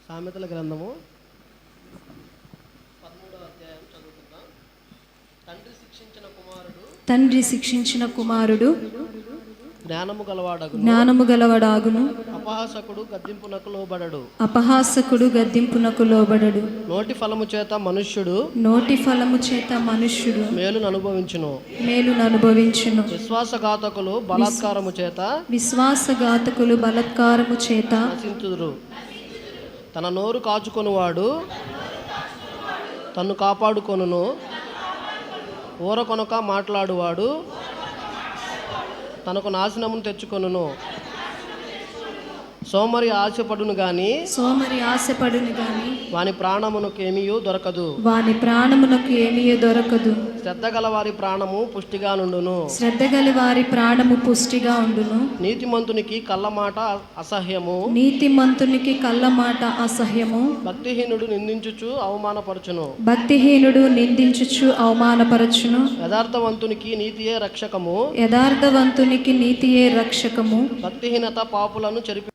సామెతల గ్రంథము 13వ అధ్యాయం చదువుకుందాం. తండ్రి శిక్షించిన కుమారుడు జ్ఞానము గలవాడాగును. అపహాసకుడు గద్దింపునకు లోబడడు. నోటి ఫలము చేత మనుష్యుడు మేలును అనుభవించును. విశ్వాసఘాతకులు బలాత్కారము చేత నశింతుదురు. తన నోరు కాచుకొనువాడు తన్ను కాపాడుకొనును. ఊరకొనక మాట్లాడువాడు తనకు నాశనమును తెచ్చుకొనును. సోమరి ఆశపడును గాని వాని ప్రాణమునకు ఏమీయూ దొరకదు. శ్రద్ధ గల వారి ప్రాణము పుష్టిగా నుండును. నీతిమంతునికి కళ్ళమాట అసహ్యము. భక్తిహీనుడు నిందించుచు అవమానపరచును. యథార్థవంతునికి నీతియే రక్షకము. భక్తిహీనత పాపులను చెరిపి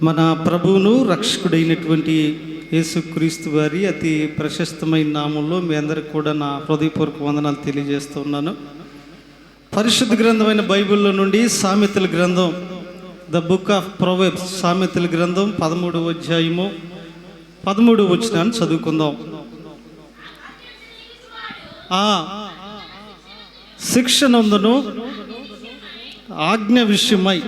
మన ప్రభువును రక్షకుడైనటువంటి యేసుక్రీస్తు వారి అతి ప్రశస్తమైన నామంలో మీ అందరికి కూడా నా హృదయపూర్వక వందనాలు తెలియజేస్తున్నాను. పరిశుద్ధ గ్రంథమైన బైబిల్లో నుండి సామెతల గ్రంథం, ద బుక్ ఆఫ్ ప్రొవెర్బ్స్, సామెతల గ్రంథం 13వ అధ్యాయము 13వ వచనాన్ని చదువుకుందాం. శిక్షనందును ఆజ్ఞ విషయమై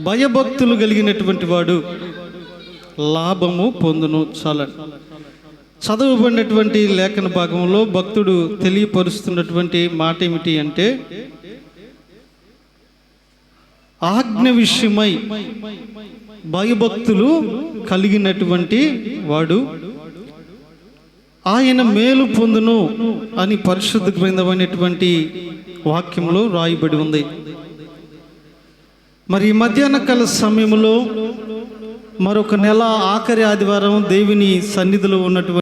భయభక్తులు కలిగినటువంటి వాడు లాభము పొందును. చాలా చదవబడినటువంటి లేఖన భాగంలో భక్తుడు తెలియపరుస్తున్నటువంటి మాట ఏమిటి అంటే, ఆజ్ఞ విషయమై భయభక్తులు కలిగినటువంటి వాడు ఆయన మేలు పొందును అని పరిశుద్ధ గ్రంథమైనటువంటి వాక్యంలో రాయబడి ఉంది. మరి ఈ మధ్యాహ్న కాల సమయంలో మరొక నెల ఆఖరి ఆదివారం దేవుని సన్నిధిలో ఉన్నటువంటి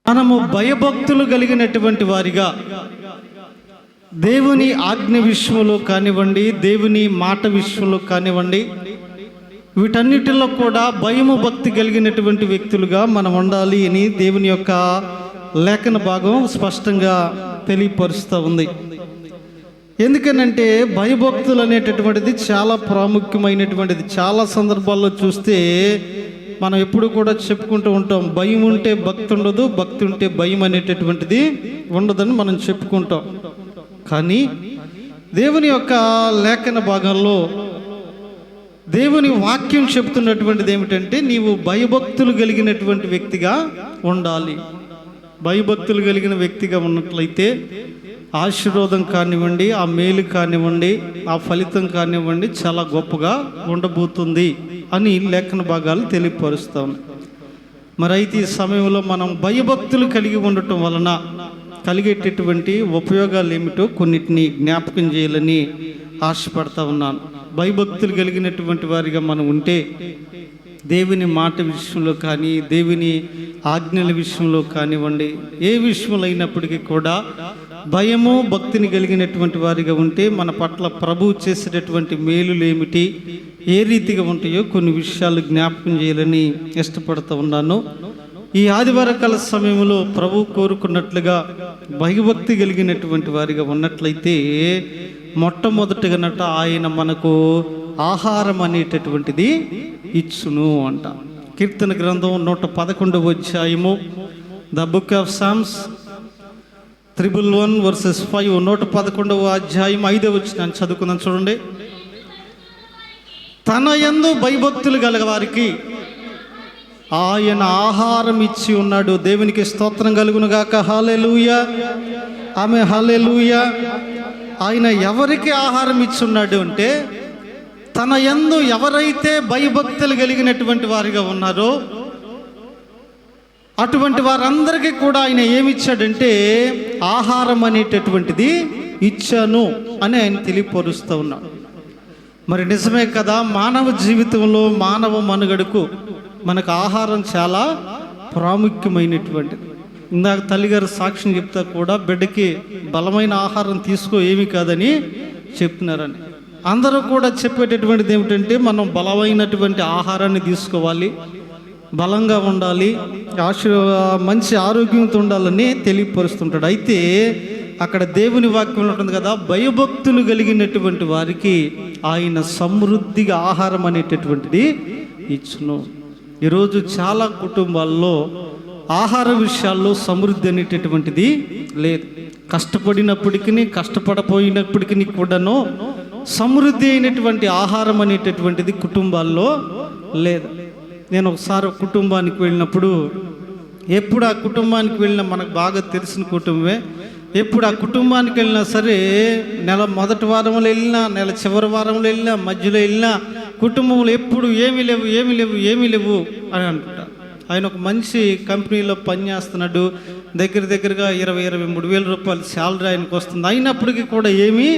మనము భయభక్తులు కలిగినటువంటి వారిగా దేవుని ఆజ్ఞ విషయంలో కానివ్వండి, దేవుని మాట విషయంలో కానివ్వండి, వీటన్నిటిలో కూడా భయము భక్తి కలిగినటువంటి వ్యక్తులుగా మనం ఉండాలి అని దేవుని యొక్క లేఖన భాగం స్పష్టంగా తెలియపరుస్తూ ఉంది. ఎందుకనంటే భయభక్తులు అనేటటువంటిది చాలా ప్రాముఖ్యమైనటువంటిది. చాలా సందర్భాల్లో చూస్తే మనం ఎప్పుడు కూడా చెప్పుకుంటూ ఉంటాం, భయం ఉంటే భక్తి ఉండదు, భక్తి ఉంటే భయం అనేటటువంటిది ఉండదని మనం చెప్పుకుంటాం. కానీ దేవుని యొక్క లేఖన భాగంలో దేవుని వాక్యం చెప్తున్నటువంటిది ఏమిటంటే, నీవు భయభక్తులు కలిగినటువంటి వ్యక్తిగా ఉండాలి. భయభక్తులు కలిగిన వ్యక్తిగా ఉన్నట్లయితే ఆశీర్వాదం కానివ్వండి, ఆ మేలు కానివ్వండి, ఆ ఫలితం కానివ్వండి చాలా గొప్పగా ఉండబోతుంది అని లేఖన భాగాలు తెలియపరుస్తాం. మరి అయితే ఈ సమయంలో మనం భయభక్తులు కలిగి ఉండటం వలన కలిగేటటువంటి ఉపయోగాలు ఏమిటో కొన్నిటిని జ్ఞాపకం చేయాలని ఆశపడతా ఉన్నాను. భయభక్తులు కలిగినటువంటి వారిగా మనం ఉంటే దేవుని మాట విషయంలో కానీ, దేవుని ఆజ్ఞల విషయంలో కానివ్వండి, ఏ విషయంలో అయినప్పటికీ కూడా భయము భక్తిని కలిగినటువంటి వారిగా ఉంటే మన పట్ల ప్రభువు చేసేటటువంటి మేలులు ఏమిటి, ఏ రీతిగా ఉంటాయో కొన్ని విషయాలు జ్ఞాపకం చేయాలని ఇష్టపడుతూ ఉన్నాను. ఈ ఆదివార కాల సమయంలో ప్రభు కోరుకున్నట్లుగా భయభక్తి కలిగినటువంటి వారిగా ఉన్నట్లయితే మొట్టమొదటిగానట ఆయన మనకు ఆహారం అనేటటువంటిది ఇచ్చును అంట. కీర్తన గ్రంథం 111వ అధ్యాయము, ద బుక్ ఆఫ్ సామ్స్ 111:5, 111వ అధ్యాయం 5వ వచనం చదువుకుందాం. చూడండి, తన యందు భయభక్తులు గల వారికి ఆయన ఆహారం ఇచ్చి ఉన్నాడు. దేవునికి స్తోత్రం కలుగునుగాక. హల్లెలూయా, ఆమె హల్లెలూయా. ఆయన ఎవరికి ఆహారం ఇచ్చి ఉన్నాడు అంటే, తన యందు ఎవరైతే భయభక్తులు కలిగినటువంటి వారిగా ఉన్నారో అటువంటి వారందరికీ కూడా ఆయన ఏమిచ్చాడంటే ఆహారం అనేటటువంటిది ఇచ్చాను అని ఆయన తెలియపరుస్తూ ఉన్నాడు. మరి నిజమే కదా, మానవ జీవితంలో మానవ మనుగడకు మనకు ఆహారం చాలా ప్రాముఖ్యమైనటువంటిది. ఇందాక తల్లిగారు సాక్ష్యం చెప్తా కూడా బిడ్డకి బలమైన ఆహారం తీసుకో ఏమీ కాదని చెప్తున్నారని. అందరూ కూడా చెప్పేటటువంటిది ఏమిటంటే మనం బలమైనటువంటి ఆహారాన్ని తీసుకోవాలి, బలంగా ఉండాలి, మంచి ఆరోగ్యంతో ఉండాలని తెలియపరుస్తుంటాడు. అయితే అక్కడ దేవుని వాక్యం ఉంటుంది కదా, భయభక్తులు కలిగినటువంటి వారికి ఆయన సమృద్ధిగా ఆహారం అనేటటువంటిది ఇచ్చును. ఈరోజు చాలా కుటుంబాల్లో ఆహార విషయాల్లో సమృద్ధి అనేటటువంటిది లేదు. కష్టపడినప్పటికీ కష్టపడపోయినప్పటికీ కూడాను సమృద్ధి అయినటువంటి ఆహారం అనేటటువంటిది కుటుంబాల్లో లేదు. నేను ఒకసారి ఒక కుటుంబానికి వెళ్ళినప్పుడు, ఎప్పుడు ఆ కుటుంబానికి వెళ్ళినా మనకు బాగా తెలిసిన కుటుంబమే, ఎప్పుడు ఆ కుటుంబానికి వెళ్ళినా సరే నెల మొదటి వారంలో వెళ్ళినా, నెల చివరి వారంలో వెళ్ళినా, మధ్యలో వెళ్ళినా కుటుంబంలో ఎప్పుడు ఏమీ లేవు అని అంటుంటారు. ఆయన ఒక మంచి కంపెనీలో పనిచేస్తున్నాడు, దగ్గరగా 23 వేల రూపాయలు శాలరీ ఆయనకు వస్తుంది. అయినప్పటికీ కూడా ఏమీ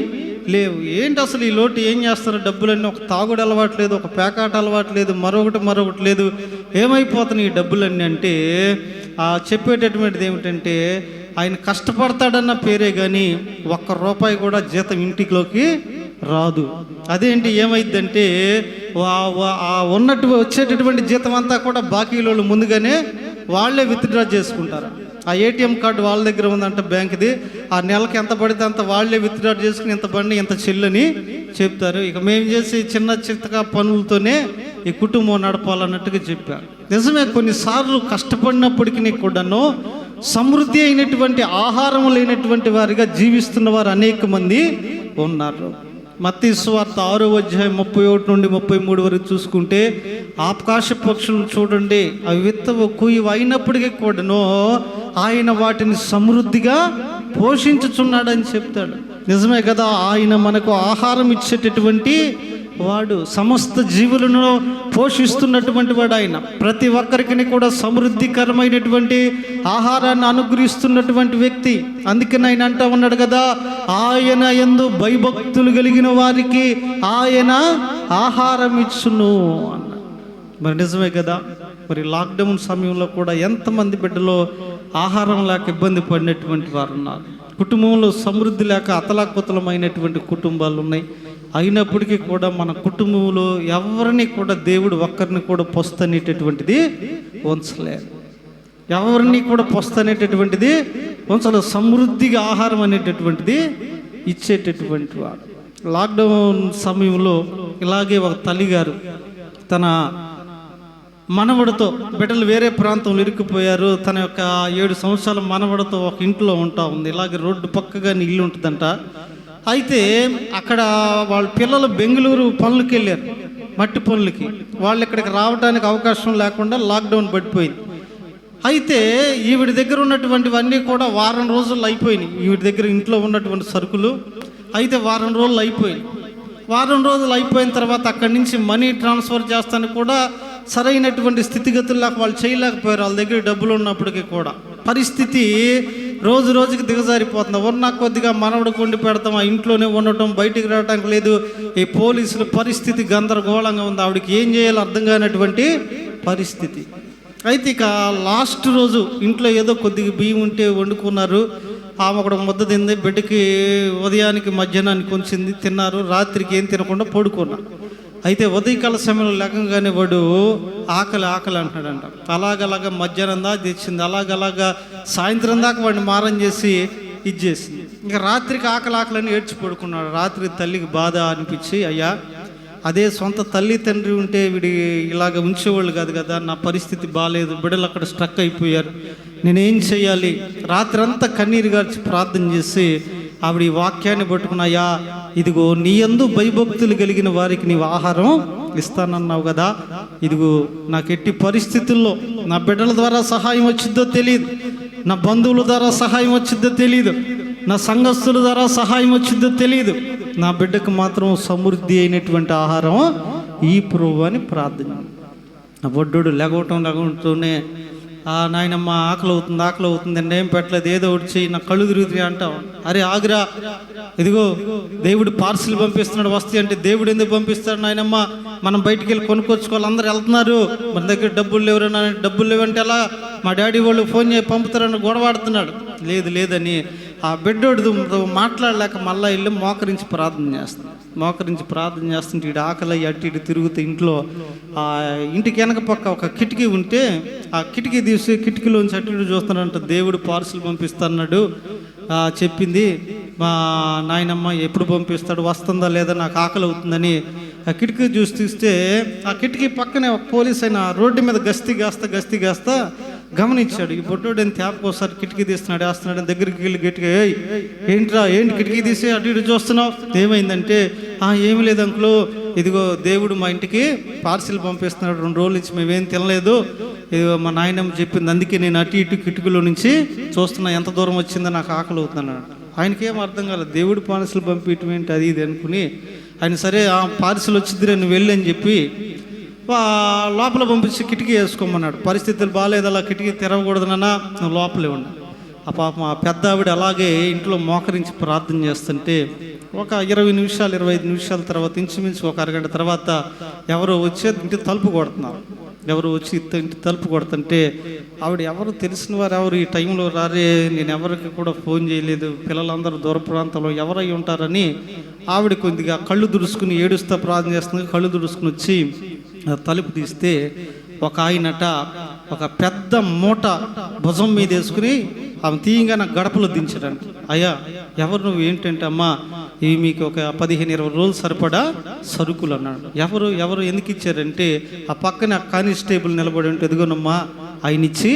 లేవు. ఏంటి అసలు ఈ లోటు, ఏం చేస్తారు డబ్బులన్నీ? ఒక తాగుడు అలవాటు లేదు, ఒక పేకాట అలవాటు లేదు, మరొకటి లేదు, ఏమైపోతున్నాయి ఈ డబ్బులన్నీ అంటే చెప్పేటటువంటిది ఏమిటంటే ఆయన కష్టపడతాడన్న పేరే కానీ ₹1 కూడా జీతం ఇంటిలోకి రాదు. అదేంటి ఏమైందంటే ఉన్నట్టు వచ్చేటటువంటి జీతం అంతా కూడా బాకీలో ముందుగానే వాళ్ళే విత్డ్రా చేసుకుంటారు. ఆ ఏటీఎం కార్డు వాళ్ళ దగ్గర ఉందంట బ్యాంక్ది, ఆ నెలకి ఎంత పడితే అంత వాళ్ళే విత్డ్రా చేసుకుని ఇంత బండి ఇంత చెల్లని చెప్తారు. ఇక మేము చేసి చిన్నగా పనులతోనే ఈ కుటుంబం నడపాలన్నట్టుగా చెప్పారు. నిజమే, కొన్నిసార్లు కష్టపడినప్పటికీ కూడాను సమృద్ధి అయినటువంటి ఆహారం లేనటువంటి వారిగా జీవిస్తున్న వారు అనేక మంది ఉన్నారు. మత్తయి సువార్త 6వ అధ్యాయం 31 నుండి 33 వరకు చూసుకుంటే, ఆకాశ పక్షులను చూడండి, అవి విత్తవు కుయ్యవు, అయినప్పటికీ కూడాను ఆయన వాటిని సమృద్ధిగా పోషించుచున్నాడని చెప్తాడు. నిజమే కదా, ఆయన మనకు ఆహారం ఇచ్చేటటువంటి వాడు, సమస్త జీవులను పోషిస్తున్నటువంటి వాడు ఆయన. ప్రతి ఒక్కరికి కూడా సమృద్ధికరమైనటువంటి ఆహారాన్ని అనుగ్రహిస్తున్నటువంటి వ్యక్తి. అందుకని ఆయన అంటూ ఉన్నాడు కదా, ఆయన యందు భయభక్తులు కలిగిన వారికి ఆయన ఆహారం ఇచ్చును అన్న. మరి నిజమే కదా. మరి లాక్డౌన్ సమయంలో కూడా ఎంతమంది బిడ్డలో ఆహారం లేక ఇబ్బంది పడినటువంటి వారు ఉన్నారు. కుటుంబంలో సమృద్ధి లేక అతలాకుతలమైనటువంటి కుటుంబాలు ఉన్నాయి. అయినప్పటికీ కూడా మన కుటుంబంలో ఎవరిని కూడా దేవుడు ఒక్కరిని కూడా పొస్తనేటటువంటిది ఉంచలేదు. ఎవరిని కూడా పొస్తనేటటువంటిది ఉంచలేదు. సమృద్ధిగా ఆహారం అనేటటువంటిది ఇచ్చేటటువంటి వాడు. లాక్డౌన్ సమయంలో ఇలాగే ఒక తల్లిగారు తన మనవడితో, బిడ్డలు వేరే ప్రాంతంలో ఇరుక్కుపోయారు, తన యొక్క 7 సంవత్సరాల మనవడితో ఒక ఇంట్లో ఉంటా ఉంది. ఇలాగే రోడ్డు పక్కగా ఇల్లు ఉంటుందంట. అయితే అక్కడ వాళ్ళ పిల్లలు బెంగళూరు పనులకి వెళ్ళారు, మట్టి పనులకి. వాళ్ళు ఇక్కడికి రావడానికి అవకాశం లేకుండా లాక్డౌన్ పడిపోయింది. అయితే ఈవిడ దగ్గర ఉన్నటువంటివన్నీ కూడా వారం రోజులు అయిపోయినాయి. ఈవిడ దగ్గర ఇంట్లో ఉన్నటువంటి సరుకులు అయితే వారం రోజులు అయిపోయినాయి. వారం రోజులు అయిపోయిన తర్వాత అక్కడి నుంచి మనీ ట్రాన్స్ఫర్ చేస్తానికి కూడా సరైనటువంటి స్థితిగతుల్లో వాళ్ళు చేయలేకపోయారు. వాళ్ళ దగ్గర డబ్బులు ఉన్నప్పటికీ కూడా పరిస్థితి రోజు రోజుకి దిగజారిపోతుంది. ఉన్న కొద్దిగా మనవడు కొండి పెడతాం, ఆ ఇంట్లోనే ఉండటం, బయటికి రావడానికి లేదు. ఈ పోలీసుల పరిస్థితి గందరగోళంగా ఉంది. ఆవిడకి ఏం చేయాలో అర్థం కానటువంటి పరిస్థితి. అయితే ఇక లాస్ట్ రోజు ఇంట్లో ఏదో కొద్దిగా బియ్యం ఉంటే వండుకున్నారు. ఆమె ఒకటి ముద్ద తింది, బిడ్డకి ఉదయానికి మధ్యాహ్నానికి కొంచింది, తిన్నారు. రాత్రికి ఏం తినకుండా పడుకున్నారు. అయితే ఉదయకాల సమయంలో లేకంగానే వాడు ఆకలి ఆకలి అంటున్నాడంట. అలాగలాగా మధ్యాహ్నం దాకా తెచ్చింది, అలాగలాగా సాయంత్రం దాకా వాడిని మారం చేసి ఇచ్చేసింది. ఇంకా రాత్రికి ఆకలి ఆకలని ఏడ్చి పడుకున్నాడు. రాత్రి తల్లికి బాధ అనిపించి, అయ్యా అదే సొంత తల్లి తండ్రి ఉంటే వీడి ఇలాగ ఉంచేవాళ్ళు కాదు కదా, నా పరిస్థితి బాగాలేదు, బిడ్డలు అక్కడ స్ట్రక్ అయిపోయారు, నేనేం చేయాలి? రాత్రి అంతా కన్నీరు గార్చి ప్రార్థన చేసి ఆవిడ ఈ వాక్యాన్ని పట్టుకున్నాయా, ఇదిగో నీ యందు భయభక్తులు కలిగిన వారికి నీవు ఆహారం ఇస్తానన్నావు కదా, ఇదిగో నాకు ఎట్టి పరిస్థితుల్లో నా బిడ్డల ద్వారా సహాయం వచ్చిద్దో తెలియదు, నా బంధువుల ద్వారా సహాయం వచ్చిద్దో తెలియదు, నా సంఘస్థుల ద్వారా సహాయం వచ్చిద్దో తెలియదు, నా బిడ్డకు మాత్రం సమృద్ధి అయినటువంటి ఆహారం ఈ ప్రభు అని ప్రార్థన. నా బొడ్డోడు లేగటంతోనే నాయనమ్మ ఆకలి అవుతుంది అండి, ఏం పెట్టలేదు, ఏదో ఒకటి చెయ్యి, నా కళ్ళు తిరుగుతాయి అంటావు. అరే ఆగురా, ఇదిగో దేవుడు పార్సిల్ పంపిస్తున్నాడు వస్తాయి అంటే, దేవుడు ఎందుకు పంపిస్తాడు నాయనమ్మ, మనం బయటికి వెళ్ళి కొనుక్కొచ్చుకోవాలి, అందరు వెళ్తున్నారు, మన దగ్గర డబ్బులు లేవురా, డబ్బులు లేవంటే ఎలా, మా డాడీ వాళ్ళు ఫోన్ చేసి పంపుతారని గొడవాడుతున్నాడు. లేదని ఆ బిడ్డోడు మాట్లాడలేక మళ్ళీ వెళ్ళి మోకరించి ప్రార్థన చేస్తుంటే ఇటు ఆకలి అటు ఇటు తిరుగుతూ ఇంట్లో ఆ ఇంటికి వెనక పక్క ఒక కిటికీ ఉంటే ఆ కిటికీ తీసి కిటికీలోంచి అటు ఇటు చూస్తానంట. దేవుడు పార్సిల్ పంపిస్తాడు చెప్పింది మా నాయనమ్మ, ఎప్పుడు పంపిస్తాడు, వస్తుందా లేదా, నాకు ఆకలి అవుతుందని ఆ కిటికీ చూసి తీస్తే ఆ కిటికీ పక్కనే ఒక పోలీస్ అయిన రోడ్డు మీద గస్తీ కాస్తా గమనించాడు. ఈ బొడ్డోడని తేపకోసారి కిటికీ తీస్తున్నాడు, వేస్తున్నాడు, దగ్గరికి వెళ్ళి గట్టిగా, ఏంటి కిటికీ తీసి అటు ఇటు చూస్తున్నావు, ఏమైందంటే, ఏమి లేదు అంకులు, ఇదిగో దేవుడు మా ఇంటికి పార్సిల్ పంపిస్తున్నాడు, 2 రోజుల నుంచి మేమేం తినలేదు, ఇదిగో మా నాయనమ్మ చెప్పింది, అందుకే నేను అటు ఇటు కిటికీలో నుంచి చూస్తున్నా, ఎంత దూరం వచ్చిందో నాకు ఆకలి అవుతున్నాడు. ఆయనకేం అర్థం కాలేదు, దేవుడు పార్సిల్ పంపించడం ఏంటి అది ఇది అనుకుని ఆయన సరే పార్సిల్ వచ్చిందిరే నువ్వు వెళ్ళి అని చెప్పి లోపల పంపించి కిటికీ వేసుకోమన్నాడు. పరిస్థితులు బాగాలేదు, అలా కిటికీ తెరవకూడదన్నా, నువ్వు లోపలే ఉన్నా. ఆ పాపం ఆ పెద్ద ఆవిడ అలాగే ఇంట్లో మోకరించి ప్రార్థన చేస్తుంటే ఒక 20 నిమిషాలు 25 నిమిషాల తర్వాత ఇంచుమించు ఒక అరగంట తర్వాత ఎవరో వచ్చి ఇంటి తలుపు కొడుతున్నారు. ఎవరు వచ్చి ఇంటి తలుపు కొడుతుంటే ఆవిడ ఎవరు తెలిసిన వారు ఎవరు ఈ టైంలో రారే, నేను ఎవరికి కూడా ఫోన్ చేయలేదు, పిల్లలందరూ దూర ప్రాంతంలో ఎవరై ఉంటారని ఆవిడ కొద్దిగా కళ్ళు దుడుచుకుని ఏడుస్తా ప్రార్థన చేస్తుంది. కళ్ళు దుడుచుకుని వచ్చి తలుపు తీస్తే ఒక ఆయనట ఒక పెద్ద మూట భుజం మీద వేసుకుని ఆమె తీయంగా నాకు గడపలో దించాడంట. అయ్యా ఎవరు నువ్వు, ఏంటంటే అమ్మా ఇవి మీకు ఒక 15-20 రోజులు సరిపడా సరుకులు అన్నాడు. ఎవరు ఎందుకు ఇచ్చారంటే ఆ పక్కన కానిస్టేబుల్ నిలబడి ఉంటే, ఎదుగునమ్మా ఆయన ఇచ్చి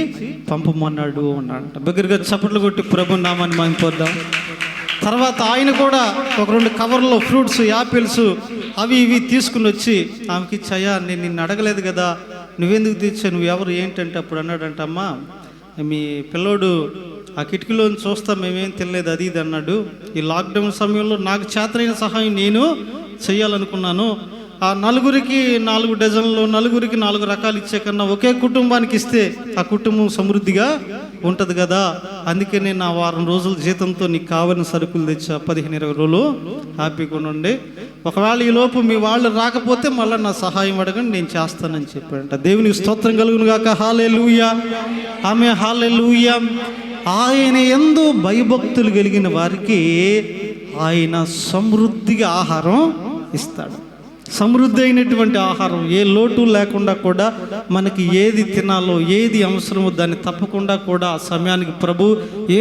పంపమన్నాడు అన్నాడంట. దగ్గరగా చప్పట్లు కొట్టి ప్రభు నామాన్ని మహిమపొద్దాం. తర్వాత ఆయన కూడా ఒక 2 కవర్లో ఫ్రూట్స్, యాపిల్స్ అవి ఇవి తీసుకుని వచ్చి ఆమెకి ఇచ్చాయా, నేను నిన్ను అడగలేదు కదా, నువ్వెందుకు తెచ్చా, నువ్వు ఎవరు ఏంటంటే అప్పుడు అన్నాడంట, అమ్మా మీ పిల్లోడు ఆ కిటికీలో చూస్తా మేమేం తినలేదు అది ఇది అన్నాడు. ఈ లాక్డౌన్ సమయంలో నాకు చేతనైన సహాయం నేను చేయాలనుకున్నాను, ఆ నలుగురికి 4 డజన్లు, నలుగురికి 4 రకాలు ఇచ్చే కన్నా ఒకే కుటుంబానికి ఇస్తే ఆ కుటుంబం సమృద్ధిగా ఉంటుంది కదా. అందుకే నేను ఆ వారం రోజుల జీతంతో నీకు కావాలని సరుకులు తెచ్చా, 15-20 రోజులు హ్యాపీగా ఉండండి. ఒకవేళ ఈ లోపు మీ వాళ్ళు రాకపోతే మళ్ళీ నా సహాయం అడగండి, నేను చేస్తానని చెప్పాడంట. దేవునికి స్తోత్రం కలుగును గాక. హల్లెలూయా, ఆమె హల్లెలూయా. ఆయన యందు భయభక్తులు కలిగిన వారికి ఆయన సమృద్ధిగా ఆహారం ఇస్తాడు. సమృద్ధి అయినటువంటి ఆహారం, ఏ లోటు లేకుండా కూడా మనకి ఏది తినాలో, ఏది అవసరమో దాన్ని తప్పకుండా కూడా ఆ సమయానికి ప్రభు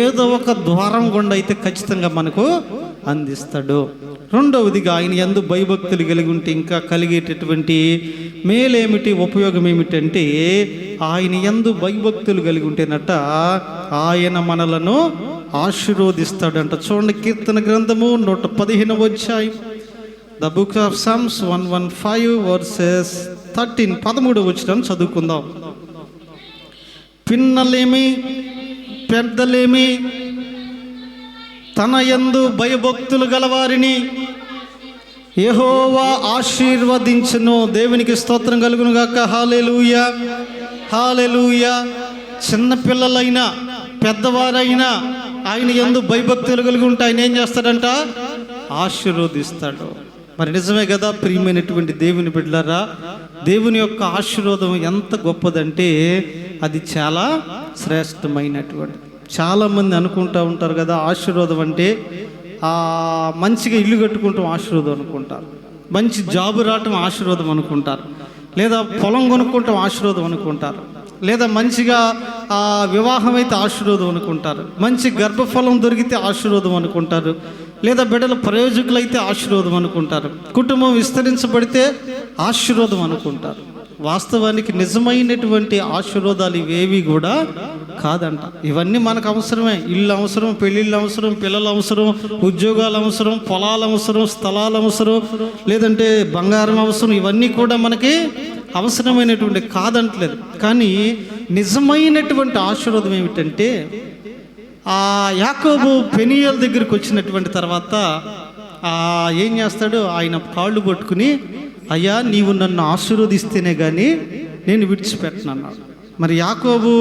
ఏదో ఒక ద్వారం గుండా అయితే ఖచ్చితంగా మనకు అందిస్తాడు. రెండవదిగా ఆయన యందు భయభక్తులు కలిగి ఉంటే ఇంకా కలిగేటటువంటి మేలేమిటి, ఉపయోగం ఏమిటంటే ఆయన యందు భయభక్తులు కలిగి ఉంటేనట ఆయన మనలను ఆశీర్వదిస్తాడంట. చూడండి, కీర్తన గ్రంథము 115వ అధ్యాయం, the book of sums 115 verses 13, 13వ వచనం చదువుకుందాం. పిన్నలేమి పెద్దలేమి తన యందు భయభక్తులు గలవారిని యెహోవా ఆశీర్వదించును. దేవునికి స్తోత్రం కలుగును గాక. హల్లెలూయా, హల్లెలూయా. చిన్నపిల్లలైనా పెద్దవారైనా ఆయన యందు భయభక్తులు కలిగి ఉంటే ఆయన ఏం చేస్తాడంట? ఆశీర్వదిస్తాడు. మరి నిజమే కదా ప్రియమైనటువంటి దేవుని బిడ్డలారా, దేవుని యొక్క ఆశీర్వాదం ఎంత గొప్పదంటే అది చాలా శ్రేష్టమైనటువంటి. చాలామంది అనుకుంటూ ఉంటారు కదా, ఆశీర్వాదం అంటే మంచిగా ఇల్లు కట్టుకుంటాం ఆశీర్వాదం అనుకుంటారు, మంచి జాబు రావటం ఆశీర్వాదం అనుకుంటారు, లేదా పొలం కొనుక్కుంటాం ఆశీర్వాదం అనుకుంటారు, లేదా మంచిగా వివాహం అయితే ఆశీర్వాదం అనుకుంటారు, మంచి గర్భఫలం దొరికితే ఆశీర్వాదం అనుకుంటారు, లేదా బిడ్డల ప్రయోజకులు అయితే ఆశీర్వాదం అనుకుంటారు, కుటుంబం విస్తరించబడితే ఆశీర్వాదం అనుకుంటారు. వాస్తవానికి నిజమైనటువంటి ఆశీర్వాదాలు ఇవేవి కూడా కాదంట. ఇవన్నీ మనకు అవసరమే. ఇల్లు అవసరం, పెళ్ళిళ్ళు అవసరం, పిల్లలు అవసరం, ఉద్యోగాలు అవసరం, పొలాలు అవసరం, స్థలాలు అవసరం, లేదంటే బంగారం అవసరం. ఇవన్నీ కూడా మనకి అవసరమైనటువంటి కాదంటలేదు. కానీ నిజమైనటువంటి ఆశీర్వాదం ఏమిటంటే యాకోబు పెనీయేలు దగ్గరికి వచ్చినటువంటి తర్వాత ఏం చేస్తాడు? ఆయన కాళ్ళు పట్టుకుని, అయ్యా నీవు నన్ను ఆశీర్వదిస్తేనే కానీ నేను విడిచిపెట్టనన్నాడు. మరి యాకోబు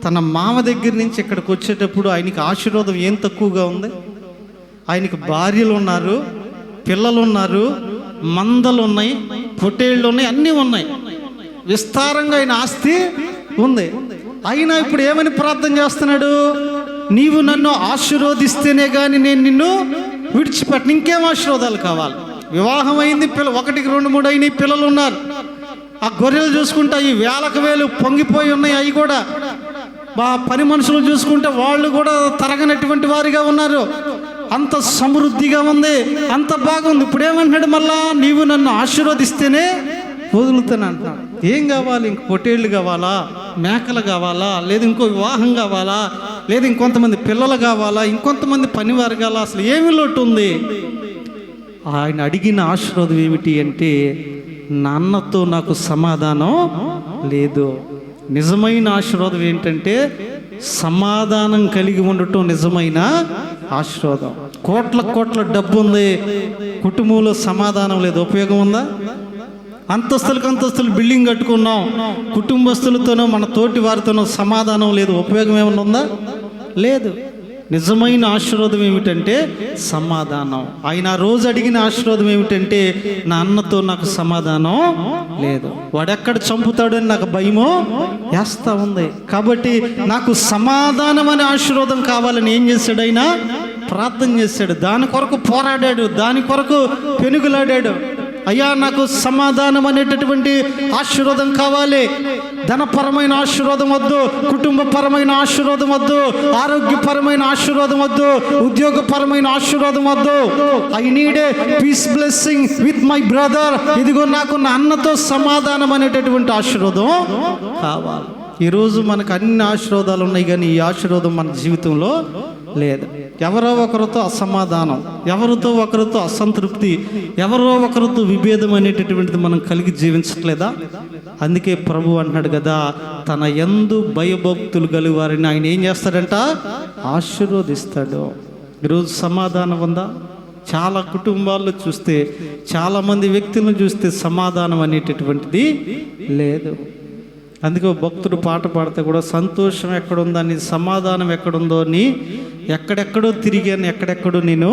తన మామ దగ్గర నుంచి ఇక్కడికి వచ్చేటప్పుడు ఆయనకి ఆశీర్వాదం ఏం తక్కువగా ఉంది? ఆయనకి భార్యలు ఉన్నారు, పిల్లలు ఉన్నారు, మందలు ఉన్నాయి, పొట్టేళ్ళు ఉన్నాయి, అన్నీ ఉన్నాయి, విస్తారంగా ఆయన ఆస్తి ఉంది. అయినా ఇప్పుడు ఏమని ప్రార్థన చేస్తున్నాడు? నీవు నన్ను ఆశీర్వదిస్తేనే కానీ నేను నిన్ను విడిచిపెట్టను. ఇంకేం ఆశీర్వాదాలు కావాలి? వివాహం అయింది, 1, 2, 3 అయినాయి, పిల్లలు ఉన్నారు. ఆ గొర్రెలు చూసుకుంటే ఈ వేలకు వేలు పొంగిపోయి ఉన్నాయి. అవి కూడా పని మనుషులు చూసుకుంటే వాళ్ళు కూడా తరగనటువంటి వారిగా ఉన్నారు. అంత సమృద్ధిగా ఉంది, అంత బాగుంది. ఇప్పుడు ఏమంటున్నాడు? మళ్ళా నీవు నన్ను ఆశీర్వదిస్తేనే వదులుతాను అంటున్నాడు. ఏం కావాలి? ఇంక పొట్టేళ్ళు కావాలా, మేకలు కావాలా, లేదా ఇంకో వివాహం కావాలా, లేదా ఇంకొంతమంది పిల్లలు కావాలా, ఇంకొంతమంది పనివారు కావాలా? అసలు ఏమి లోటు ఉంది? ఆయన అడిగిన ఆశీర్వాదం ఏమిటి అంటే, నాన్నతో నాకు సమాధానం లేదు. నిజమైన ఆశీర్వాదం ఏంటంటే సమాధానం కలిగి ఉండటం నిజమైన ఆశీర్వాదం. కోట్ల డబ్బు ఉంది, కుటుంబంలో సమాధానం లేదు, ఉపయోగం ఉందా? అంతస్తులు బిల్డింగ్ కట్టుకున్నాం, కుటుంబస్తులతోనో మన తోటి వారితోనో సమాధానం లేదు, ఉపయోగం ఏమన్నా ఉందా? లేదు. నిజమైన ఆశీర్వాదం ఏమిటంటే సమాధానం. ఆయన రోజు అడిగిన ఆశీర్వాదం ఏమిటంటే, నా అన్నతో నాకు సమాధానం లేదు, వాడెక్కడ చంపుతాడని నాకు భయమో వేస్తా ఉంది, కాబట్టి నాకు సమాధానం అనే ఆశీర్వాదం కావాలని ఏం చేశాడు? ఆయన ప్రార్థన చేశాడు, దాని కొరకు పోరాడాడు, దాని కొరకు పెనుగులాడాడు. అయ్యా నాకు సమాధానం అనేటటువంటి ఆశీర్వాదం కావాలి. ధనపరమైన ఆశీర్వాదం వద్దు, కుటుంబపరమైన ఆశీర్వాదం వద్దు, ఆరోగ్యపరమైన ఆశీర్వాదం వద్దు, ఉద్యోగపరమైన ఆశీర్వాదం వద్దు. I need a peace blessing with my brother. ఇదిగో నాకు నా అన్నతో సమాధానం అనేటటువంటి ఆశీర్వాదం కావాలి. ఈరోజు మనకు అన్ని ఆశీర్వాదాలు ఉన్నాయి, కానీ ఈ ఆశీర్వాదం మన జీవితంలో లేదు. ఎవరో ఒకరితో అసమాధానం, ఎవరితో ఒకరితో అసంతృప్తి, ఎవరో ఒకరితో విభేదం అనేటటువంటిది మనం కలిగి జీవించట్లేదా? అందుకే ప్రభు అంటున్నాడు కదా, తన యందు భయభక్తులు కలిగి వారిని ఆయన ఏం చేస్తాడంట? ఆశీర్వదిస్తాడు. ఈరోజు సమాధానం ఉందా? చాలా కుటుంబాల్లో చూస్తే, చాలామంది వ్యక్తులను చూస్తే సమాధానం అనేటటువంటిది లేదు. అందుకే భక్తుడు పాట పాడితే కూడా సంతోషం ఎక్కడుందని, సమాధానం ఎక్కడుందో అని ఎక్కడెక్కడో తిరిగాను, ఎక్కడెక్కడో నేను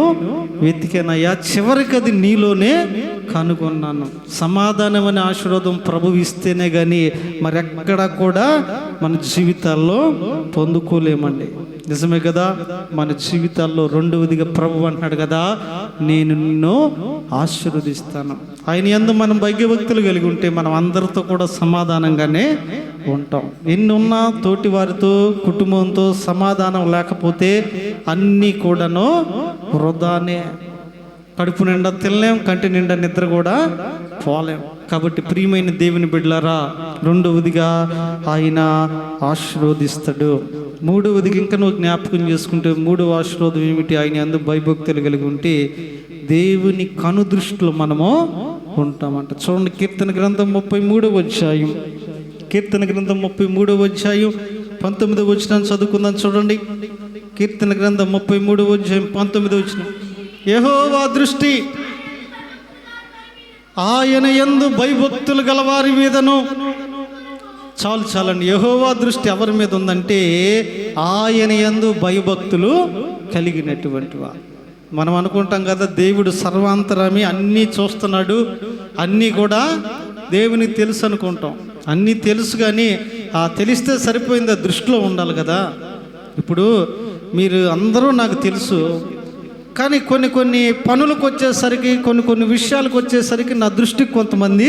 వెతికానయ్యా, చివరికి అది నీలోనే కనుగొన్నాను. సమాధానం అనే ఆశీర్వాదం ప్రభు ఇస్తేనే కానీ మరెక్కడ కూడా మన జీవితాల్లో పొందుకోలేమండి. నిజమే కదా? మన జీవితాల్లో రెండవదిగా ప్రభు అంటున్నాడు కదా, నేను నిన్ను ఆశీర్వదిస్తాను. ఆయన యందు మనం భయభక్తులు కలిగి ఉంటే మనం అందరితో కూడా సమాధానంగానే ఉంటాం. ఎన్ని ఉన్నా తోటి వారితో, కుటుంబంతో సమాధానం లేకపోతే అన్నీ కూడాను వృధానే. కడుపు నిండా తినలేం, కంటి నిండా నిద్ర కూడా పోలేం. కాబట్టి ప్రియమైన దేవుని బిడ్డలారా, రెండవదిగా ఆయన ఆశీర్వదిస్తాడు. మూడవదిగా ఇంకా నువ్వు జ్ఞాపకం చేసుకుంటే మూడవ ఆశీర్వాదం ఏమిటి? ఆయన యందు భయభక్తులు కలిగి ఉంటే దేవుని కనుదృష్టిలో మనము ఉంటామంట. చూడండి, కీర్తన గ్రంథం 33వ అధ్యాయం, కీర్తన గ్రంథం 33వ అధ్యాయం 19వ వచనం చదువుకుందాం. చూడండి, కీర్తన గ్రంథం 33వ అధ్యాయం 19వ వచనం. యెహోవా దృష్టి ఆయన యందు భయభక్తులు గలవారి మీదను. చాలండి. యెహోవా దృష్టి ఎవరి మీద ఉందంటే ఆయన యందు భయభక్తులు కలిగినటువంటి వారు. మనం అనుకుంటాం కదా, దేవుడు సర్వాంతరామి, అన్నీ చూస్తున్నాడు, అన్నీ కూడా దేవునికి తెలుసు అనుకుంటాం. అన్నీ తెలుసు, కానీ తెలిస్తే సరిపోయింది, దృష్టిలో ఉండాలి కదా. ఇప్పుడు మీరు అందరూ నాకు తెలుసు, కానీ కొన్ని పనులకు వచ్చేసరికి, కొన్ని విషయాలకు వచ్చేసరికి నా దృష్టికి కొంతమంది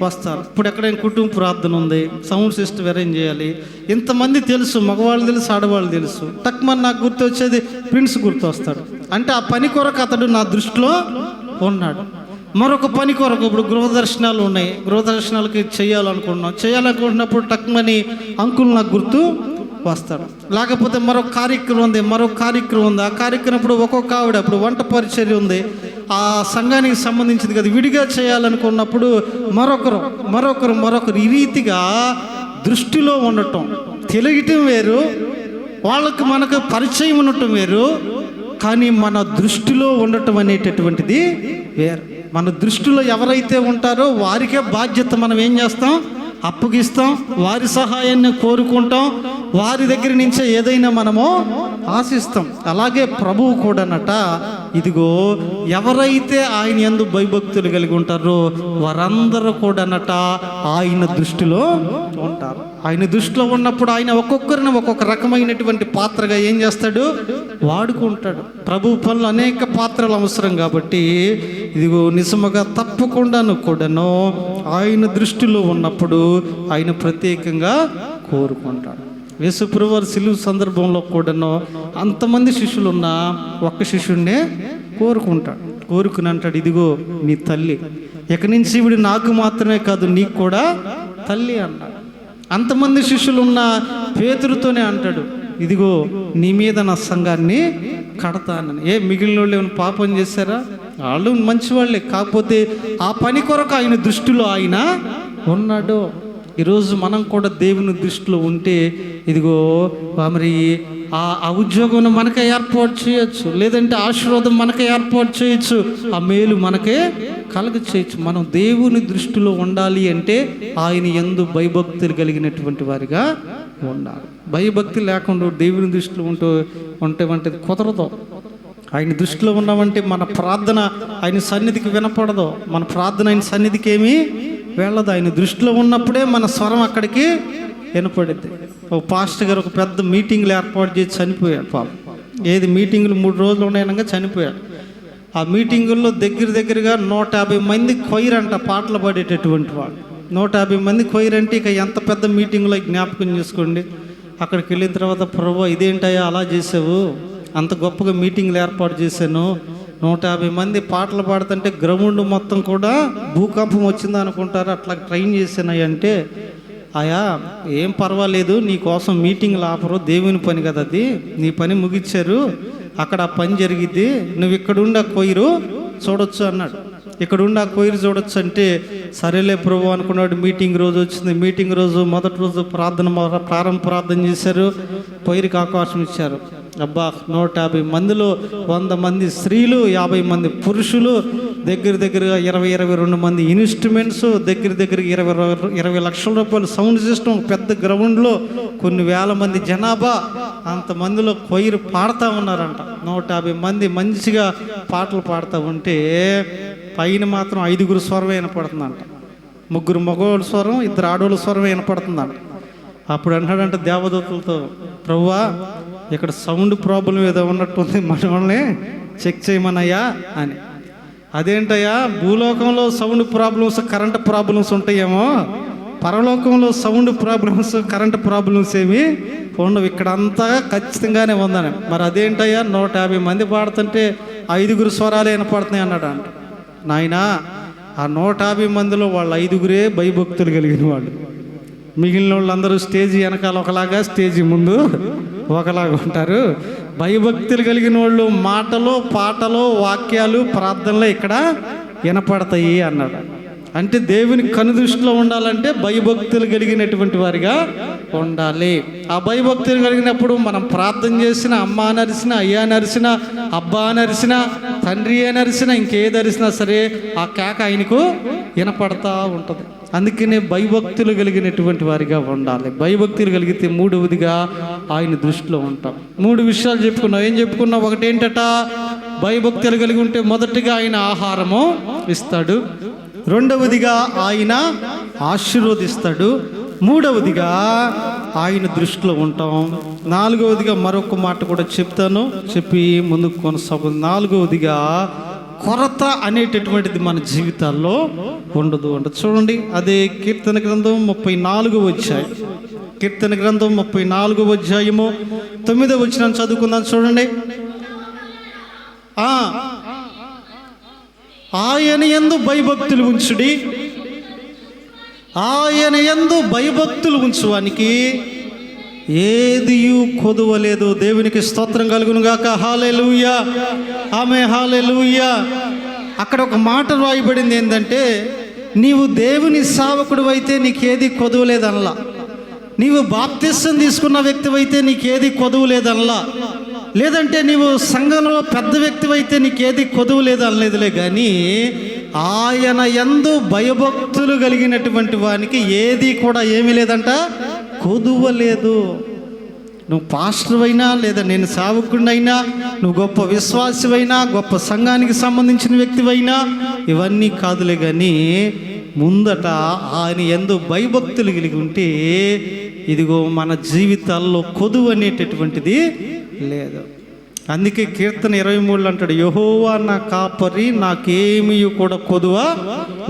వస్తారు. ఇప్పుడు ఎక్కడైనా కుటుంబ ప్రార్థన ఉంది, సౌండ్ సిస్టమ్ అరేంజ్ చేయాలి, ఇంతమంది తెలుసు, మగవాళ్ళు తెలుసు, ఆడవాళ్ళు తెలుసు. తక్కువని నాకు గుర్తు వచ్చేది ప్రిన్స్ గుర్తు వస్తాడు. అంటే ఆ పని కొరకు అతడు నా దృష్టిలో ఉన్నాడు. మరొక పని కొరకు ఇప్పుడు గృహదర్శనాలు ఉన్నాయి, గృహదర్శనాలకి చేయాలనుకుంటున్నప్పుడు టక్మని అంకుల్ నాకు గుర్తు వస్తాడు. లేకపోతే మరొక కార్యక్రమం ఉంది, ఆ కార్యక్రమం ఇప్పుడు ఒక్కొక్క ఆవిడ, ఇప్పుడు వంట పరిచర్య ఉంది, ఆ సంఘానికి సంబంధించింది కదా, విడిగా చేయాలనుకున్నప్పుడు మరొకరు ఈ రీతిగా దృష్టిలో ఉండటం, తెలియటం వేరు, వాళ్ళకి మనకు పరిచయం ఉండటం వేరు, కానీ మన దృష్టిలో ఉండటం అనేటటువంటిది వేరు. మన దృష్టిలో ఎవరైతే ఉంటారో వారికే బాధ్యత మనం ఏం చేస్తాం, అప్పగిస్తాం, వారి సహాయాన్ని కోరుకుంటాం, వారి దగ్గర నుంచే ఏదైనా మనము ఆశిస్తాం. అలాగే ప్రభువు కూడానట, ఇదిగో ఎవరైతే ఆయన యందు భయభక్తులు కలిగి ఉంటారో వారందరూ కూడానట ఆయన దృష్టిలో ఉంటారు. ఆయన దృష్టిలో ఉన్నప్పుడు ఆయన ఒక్కొక్కరిని ఒక్కొక్క రకమైనటువంటి పాత్రగా ఏం చేస్తాడు, వాడుకుంటాడు. ప్రభు పనులు అనేక పాత్రలు అవసరం కాబట్టి ఇదిగో నిజముగా తప్పకుండాను కూడాను ఆయన దృష్టిలో ఉన్నప్పుడు ఆయన ప్రత్యేకంగా కోరుకుంటాడు. యేసుప్రభువు వారి సిలువ సందర్భంలో కూడాను అంతమంది శిష్యులు ఉన్నా ఒక్క శిష్యుడినే కోరుకుని అంటాడు, ఇదిగో నీ తల్లి, ఇక నుంచి ఇవిడు నాకు మాత్రమే కాదు నీకు కూడా తల్లి అన్నాడు. అంతమంది శిష్యులు ఉన్న పేతురుతోనే అంటాడు, ఇదిగో నీ మీద నా సంఘాన్ని కడతానని. మిగిలిన వాళ్ళు ఏమైనా పాపం చేశారా? వాళ్ళు మంచివాళ్ళే, కాకపోతే ఆ పని కొరకు ఆయన దృష్టిలో ఆయన ఉన్నాడు. ఈరోజు మనం కూడా దేవుని దృష్టిలో ఉంటే ఇదిగో మరి ఆ ఉద్యోగం మనకే ఏర్పాటు చేయొచ్చు, లేదంటే ఆశీర్వాదం మనకే ఏర్పాటు చేయొచ్చు, ఆ మేలు మనకే కలుగ చేయొచ్చు. మనం దేవుని దృష్టిలో ఉండాలి అంటే ఆయన యందు భయభక్తులు కలిగినటువంటి వారిగా ఉండాలి. భయభక్తి లేకుండా దేవుని దృష్టిలో ఉంటే కుదరదు. ఆయన దృష్టిలో ఉన్నామంటే మన ప్రార్థన ఆయన సన్నిధికి వినపడదు, మన ప్రార్థన ఆయన సన్నిధికి ఏమీ వెళ్ళదు. ఆయన దృష్టిలో ఉన్నప్పుడే మన స్వరం అక్కడికి వినపడింది. ఒక పాస్టర్ గారు ఒక పెద్ద మీటింగ్లు ఏర్పాటు చేసి చనిపోయాడు. పాపం మీటింగులు 3 రోజులు ఉన్నాయనగా చనిపోయాడు. ఆ మీటింగుల్లో దగ్గరగా 150 మంది కొయ్యరంట, పాటలు పాడేటటువంటి వాళ్ళు 150 మంది కొయ్యరంటే ఇక ఎంత పెద్ద మీటింగ్లో జ్ఞాపకం చేసుకోండి. అక్కడికి వెళ్ళిన తర్వాత, ప్రభు ఇదేంటయ్యా అలా చేసావు, అంత గొప్పగా మీటింగ్లు ఏర్పాటు చేశాను, 150 మంది పాటలు పాడుతుంటే గ్రౌండ్ మొత్తం కూడా భూకంపం వచ్చింది అనుకుంటారు, అట్లా ట్రైన్ చేశానయ్య అంటే, ఆయా ఏం పర్వాలేదు, నీ కోసం మీటింగ్లు ఆపరు, దేవుని పని కదా అది, నీ పని ముగిచ్చారు, అక్కడ ఆ పని జరిగిద్ది, నువ్వు ఇక్కడుండి ఆ కొయ్యరు చూడొచ్చు అన్నాడు. ఇక్కడుండి ఆ కొయ్యరు చూడొచ్చు అంటే, సరేలే ప్రభు అనుకున్నాడు. మీటింగ్ రోజు వచ్చింది. మీటింగ్ రోజు మొదటి రోజు ప్రార్థన చేశారు, కొయ్యరికి అవకాశం ఇచ్చారు. అబ్బా 150 మందిలో 100 మంది స్త్రీలు, 50 మంది పురుషులు, దగ్గరగా 22 మంది ఇన్స్ట్రుమెంట్స్, దగ్గర 20 లక్షల రూపాయలు సౌండ్ సిస్టమ్, పెద్ద గ్రౌండ్లో కొన్ని వేల మంది జనాభా, అంతమందిలో కొయిరు పాడుతూ ఉన్నారంట. 150 మంది మంచిగా పాటలు పాడుతూ ఉంటే పైన మాత్రం 5 స్వరం వినపడుతుందంట. 3 మగవాళ్ళ స్వరం, 2 ఆడవాళ్ళ స్వరం వినపడుతుందంట. అప్పుడు అంటాడంట దేవదూతలతో, ప్రభువా ఇక్కడ సౌండ్ ప్రాబ్లం ఏదో ఉన్నట్టుంది, మనల్ని చెక్ చేయమనయ్యా అని. అదేంటయ్యా, భూలోకంలో సౌండ్ ప్రాబ్లమ్స్, కరెంట్ ప్రాబ్లమ్స్ ఉంటాయేమో, పరలోకంలో సౌండ్ ప్రాబ్లమ్స్, కరెంట్ ప్రాబ్లమ్స్ ఏమి ఉండవు, ఇక్కడంతా ఖచ్చితంగానే ఉందని. మరి అదేంటయ్యా 150 మంది పాడుతుంటే 5 స్వరాలే వినపడుతున్నాయి అన్నాడు అంట. నాయనా, ఆ 150 మందిలో వాళ్ళు 5 భయభక్తులు కలిగిన వాళ్ళు. మిగిలిన వాళ్ళందరూ స్టేజీ వెనకాల ఒకలాగా, స్టేజీ ముందు ఒకలాగా ఉంటారు. భయభక్తులు కలిగిన వాళ్ళు మాటలు, పాటలు, వాక్యాలు, ప్రార్థనలు ఇక్కడ వినపడతాయి అన్నాడు. అంటే దేవుని కనుదృష్టిలో ఉండాలంటే భయభక్తులు కలిగినటువంటి వారిగా ఉండాలి. ఆ భయభక్తులు కలిగినప్పుడు మనం ప్రార్థన చేసిన, అమ్మ నరిసిన, అయ్యా నరిసిన, అబ్బా నరిసిన, తండ్రి నరిసిన, ఇంకేది అరిసినా సరే ఆ కేక ఆయనకు వినపడతా ఉంటుంది. అందుకనే భయభక్తులు కలిగినటువంటి వారిగా ఉండాలి. భయభక్తులు కలిగితే 3వదిగా ఆయన దృష్టిలో ఉంటాం. 3 విషయాలు చెప్పుకున్నాం. ఏం చెప్పుకున్నాం? ఒకటి ఏంటట, భయభక్తులు కలిగి ఉంటే మొదటిగా ఆయన ఆహారము ఇస్తాడు, 2వదిగా ఆయన ఆశీర్వదిస్తాడు, 3వదిగా ఆయన దృష్టిలో ఉంటాం, 4వదిగా మరొక మాట కూడా చెప్తాను, చెప్పి ముందుకు కొనసాగు. 4వదిగా కొరత అనేటటువంటిది మన జీవితాల్లో ఉండదు అంట. చూడండి, అదే కీర్తన గ్రంథం 34వ అధ్యాయం, కీర్తన గ్రంథం 34వ అధ్యాయము 9వ వచనం చదువుకుందాం. చూడండి, ఆయన యందు భయభక్తులు ఉంచుడి, ఆయన యందు భయభక్తులు ఉంచువానికి ఏదియు కొదువలేదు. దేవునికి స్తోత్రం కలుగును గాక. హల్లెలూయా, ఆమేన్, హల్లెలూయా. అక్కడ ఒక మాట రాయబడింది ఏంటంటే, నీవు దేవుని సేవకుడు అయితే నీకేది కొదువలేదనలా, నీవు బాప్తిసం తీసుకున్న వ్యక్తివైతే నీకేది కొదువలేదనలా, లేదంటే నీవు సంఘంలో పెద్ద వ్యక్తివైతే నీకేది కొదువలేదు అనలేదులే. కానీ ఆయన యందు భయభక్తులు కలిగినటువంటి వానికి ఏది కూడా ఏమీ లేదంట, కొదువలేదు. నువ్వు పాస్టర్ అయినా, లేదా నేను సేవకుడినైనా, నువ్వు గొప్ప విశ్వాసమైనా, గొప్ప సంఘానికి సంబంధించిన వ్యక్తివైనా, ఇవన్నీ కాదులే. కానీ ముందట ఆయన యందు భయభక్తులు కలిగి ఉంటే ఇదిగో మన జీవితాల్లో కొదువు అనేటటువంటిది లేదు. అందుకే కీర్తన 23 అంటాడు, యెహోవా నా కాపరి, నాకేమీ కూడా కొదువ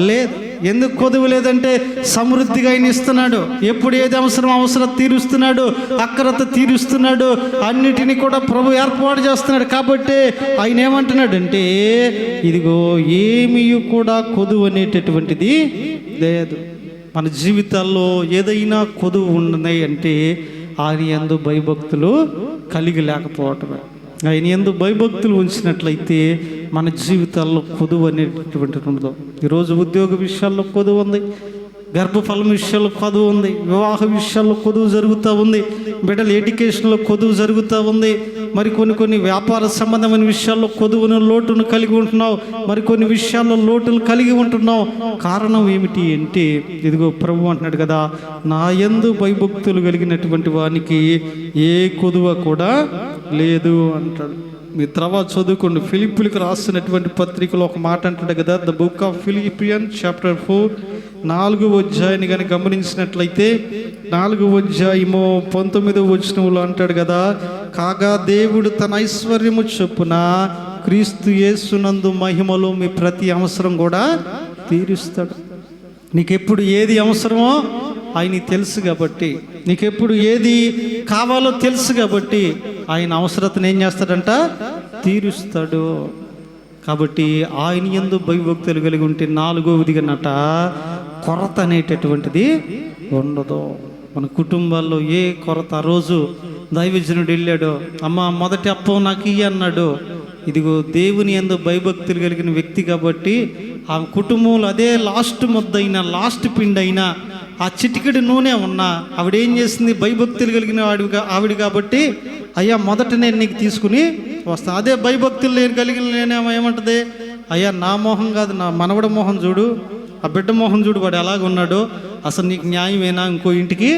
లేదు. ఎందుకు కొదువు లేదంటే సమృద్ధిగా ఆయన ఇస్తున్నాడు. ఎప్పుడు ఏది అవసరం తీరుస్తున్నాడు, అక్కరత తీరుస్తున్నాడు, అన్నిటినీ కూడా ప్రభు ఏర్పాటు చేస్తున్నాడు. కాబట్టి ఆయన ఏమంటున్నాడంటే, ఇదిగో ఏమీ కూడా కొదువు అనేటటువంటిది లేదు. మన జీవితాల్లో ఏదైనా కొదువు ఉన్నాయి అంటే ఆయన యందు భయభక్తులు కలిగి లేకపోవటమే. ఆయన యందు భయభక్తులు ఉంచినట్లయితే మన జీవితాల్లో కొదువు అనేటటువంటిది ఉండదు. ఈరోజు ఉద్యోగ విషయాల్లో కొదువు ఉంది, గర్భఫలం విషయాల్లో కొదువు ఉంది, వివాహ విషయాల్లో కొదువు జరుగుతూ ఉంది, బిడ్డల ఎడ్యుకేషన్లో కొదువు జరుగుతూ ఉంది, మరి కొన్ని వ్యాపార సంబంధమైన విషయాల్లో కొదువును, లోటును కలిగి ఉంటున్నావు, మరికొన్ని విషయాల్లో లోటులు కలిగి ఉంటున్నావు. కారణం ఏమిటి అంటే, ఇదిగో ప్రభు అంటున్నాడు కదా, నా యందు భయభక్తులు కలిగినటువంటి వానికి ఏ కొదువ కూడా లేదు అంటాడు. మీ తర్వాత చదువుకోండి. ఫిలిప్పీలకు రాసినటువంటి పత్రికలో ఒక మాట అంటాడు కదా, ద బుక్ ఆఫ్ ఫిలిపియన్ చాప్టర్ 4 4వ అధ్యాయాన్ని కానీ గమనించినట్లయితే 4వ అధ్యాయము 19వ వచనంలో అంటాడు కదా, కాగా దేవుడు తన ఐశ్వర్యము చొప్పున క్రీస్తు యేసునందు మహిమలో మీ ప్రతి అవసరం కూడా తీరుస్తాడు. నీకెప్పుడు ఏది అవసరమో ఆయనకి తెలుసు కాబట్టి, నీకెప్పుడు ఏది కావాలో తెలుసు కాబట్టి ఆయన అవసరతను ఏం చేస్తాడంట, తీరుస్తాడు. కాబట్టి ఆయన యందు భయభక్తులు కలిగి ఉంటే 4వదిగానట కొరత అనేటటువంటిది ఉండదు. మన కుటుంబాల్లో ఏ కొరత, ఆ రోజు దైవజనుడు వెళ్ళాడు, అమ్మ మొదటి అప్పం నాకు ఇయ్యి అన్నాడు. ఇదిగో దేవుని యందు భయభక్తులు కలిగిన వ్యక్తి కాబట్టి ఆ కుటుంబంలో అదే లాస్ట్ ముద్దైనా, లాస్ట్ పిండైనా, ఆ చిటికెడు నూనె ఉన్నా ఆవిడేం చేసింది, భయభక్తులు కలిగిన ఆవిడ కాబట్టి అయ్యా మొదట నేను నీకు తీసుకుని వస్తాను. అదే భయభక్తులు నేను కలిగిన నేనేమో ఏమంటుంది, అయ్యా నా మోహం కాదు, నా మనవడ మోహం చూడు, ఆ బిడ్డ మోహం చూడు, వాడు ఎలాగున్నాడో, అసలు నీకు న్యాయమేనా, ఇంకో ఇంటికి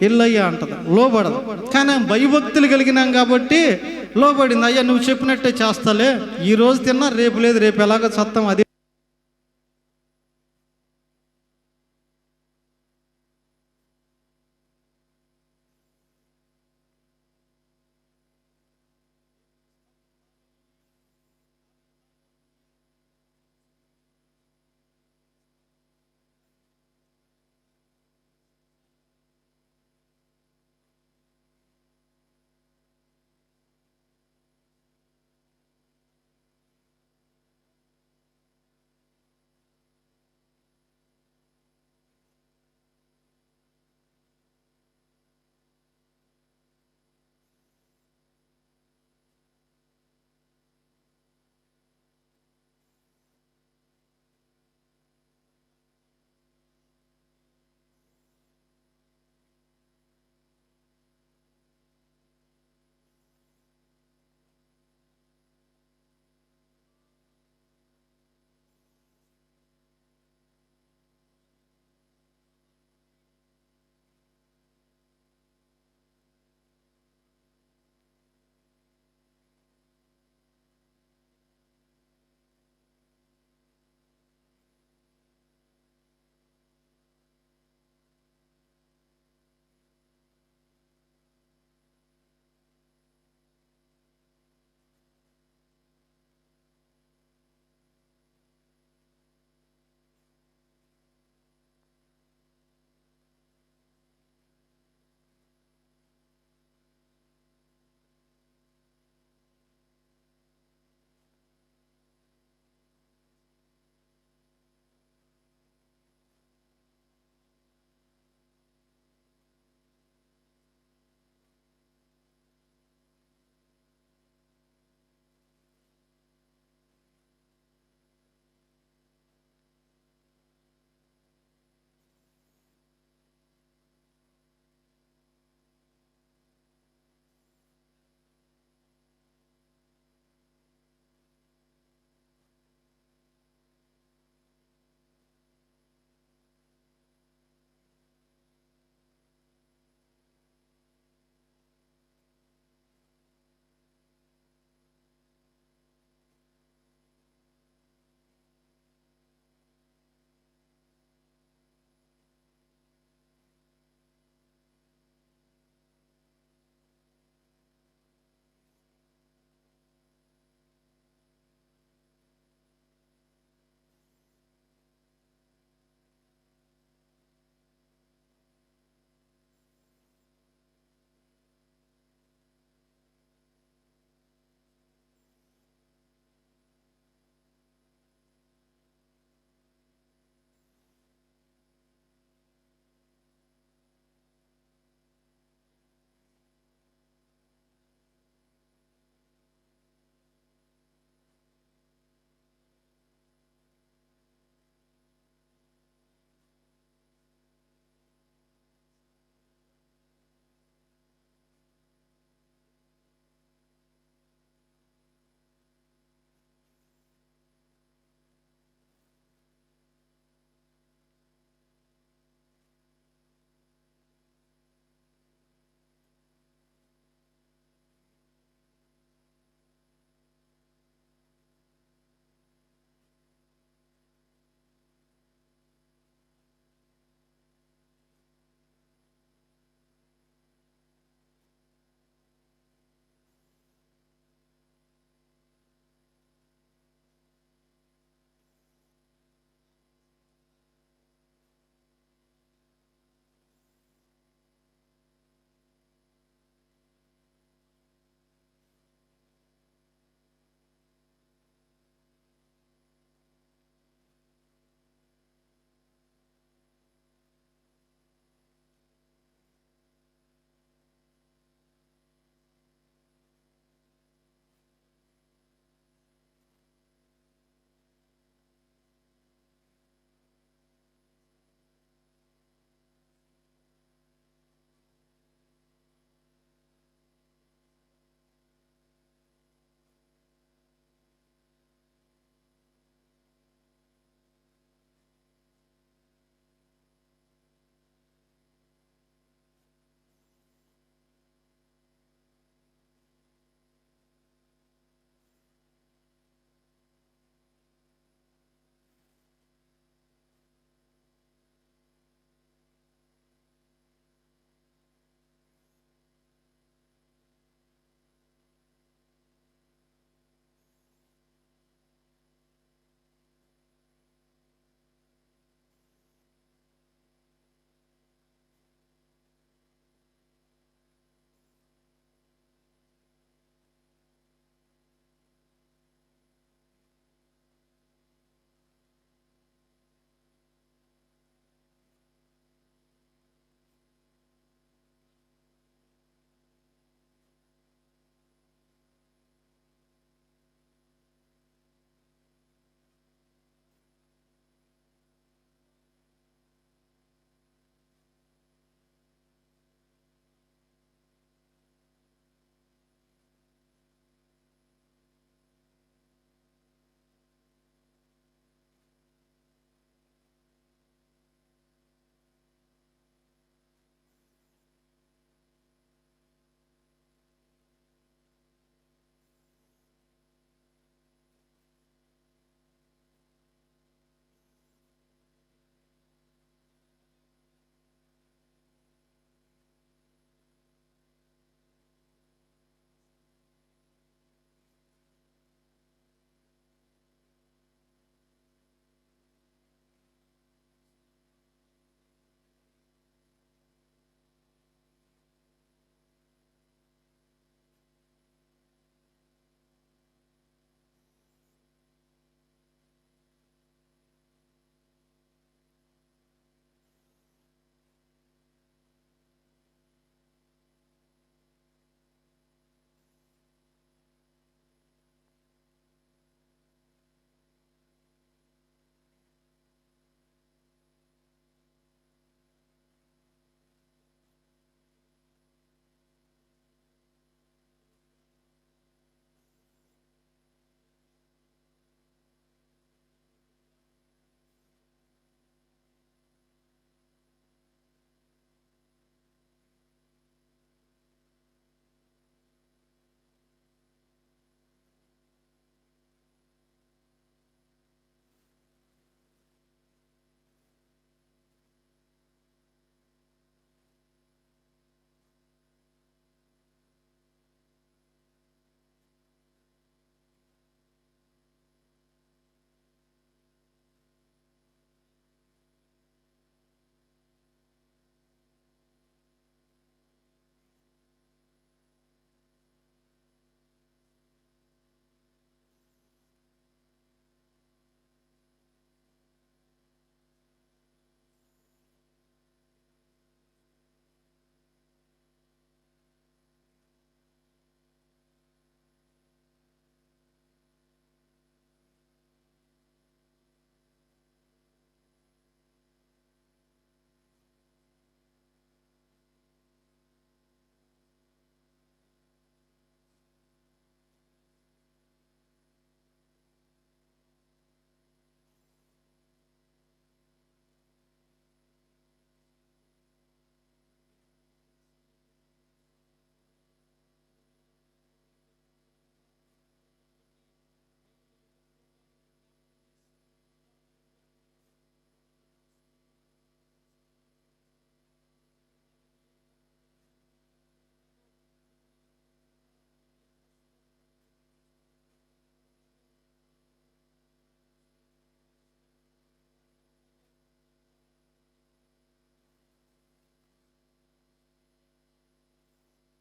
వెళ్ళయ్యా అంటది, లోబడదు. కానీ భయభక్తులు కలిగినాం కాబట్టి లోబడింది. అయ్యా నువ్వు చెప్పినట్టే చేస్తాలే, ఈ రోజు తిన్నా రేపు లేదు, రేపు ఎలాగో సత్తం అదే